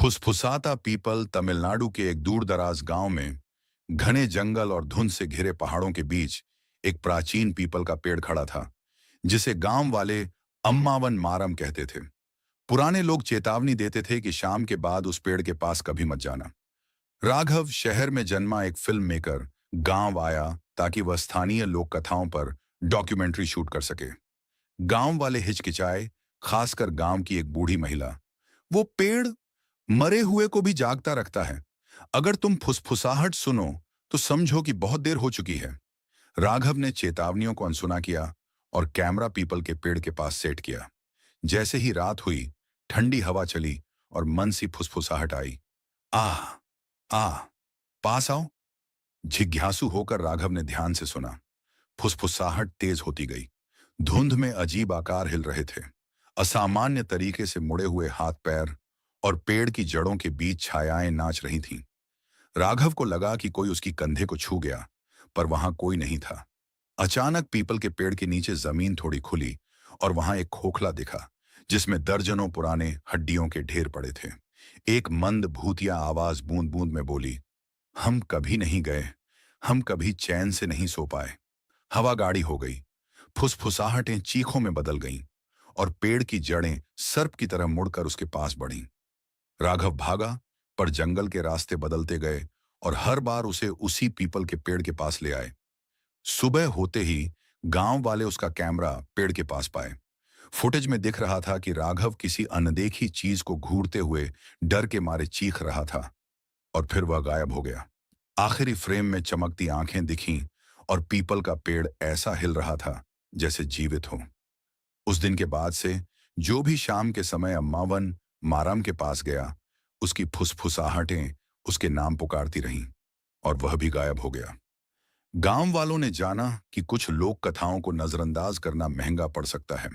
फुसफुसाता people Tamil Nadu के एक दूरदराज गांव में घने जंगल और धुंध से घिरे पहाड़ों के बीच एक प्राचीन पीपल का पेड़ खड़ा था, जिसे गांव वाले अम्मावन मारम कहते थे। पुराने लोग चेतावनी देते थे कि शाम के बाद उस पेड़ के पास कभी मत जाना। राघव शहर में जन्मा एक फिल्म मेकर गांव आया ताकि वह स्थानीय लोक कथाओं पर डॉक्यूमेंट्री शूट कर सके। गांव वाले हिचकिचाए, खासकर गांव की एक बूढ़ी महिला। वो पेड़ मरे हुए को भी जागता रखता है। अगर तुम फुसफुसाहट सुनो तो समझो कि बहुत देर हो चुकी है। राघव ने चेतावनियों को अनसुना किया और कैमरा पीपल के पेड़ के पास सेट किया। जैसे ही रात हुई, ठंडी हवा चली और मन सी फुसफुसाहट आई। आह, आह, पास आओ। जिज्ञासु होकर राघव ने ध्यान से सुना। फुसफुसाहट तेज होती गई। धुंध में अजीब आकार हिल रहे थे, असामान्य तरीके से मुड़े हुए हाथ पैर और पेड़ की जड़ों के बीच छायाएं नाच रही थीं। राघव को लगा कि कोई उसकी कंधे को छू गया, पर वहां कोई नहीं था। अचानक पीपल के पेड़ के नीचे जमीन थोड़ी खुली और वहां एक खोखला दिखा, जिसमें दर्जनों पुराने हड्डियों के ढेर पड़े थे। एक मंद भूतिया आवाज बूंद बूंद में बोली, हम कभी नहीं गए, हम कभी चैन से नहीं सो पाए। हवा गाढ़ी हो गई, फुसफुसाहटें चीखों में बदल गईं और पेड़ की जड़ें सर्प की तरह मुड़कर उसके पास बढ़ीं। राघव भागा, पर जंगल के रास्ते बदलते गए और हर बार उसे उसी पीपल के पेड़ के पास ले आए। सुबह होते ही गांव वाले उसका कैमरा पेड़ के पास पाए। फुटेज में दिख रहा था कि राघव किसी अनदेखी चीज को घूरते हुए डर के मारे चीख रहा था, और फिर वह गायब हो गया। आखिरी फ्रेम में चमकती आंखें दिखीं और पीपल का पेड़ ऐसा हिल रहा था जैसे जीवित हो। उस दिन के बाद से जो भी शाम के समय अम्मावन माराम के पास गया, उसकी फुसफुसाहटें उसके नाम पुकारती रहीं और वह भी गायब हो गया। गांव वालों ने जाना कि कुछ लोक कथाओं को नजरअंदाज करना महंगा पड़ सकता है,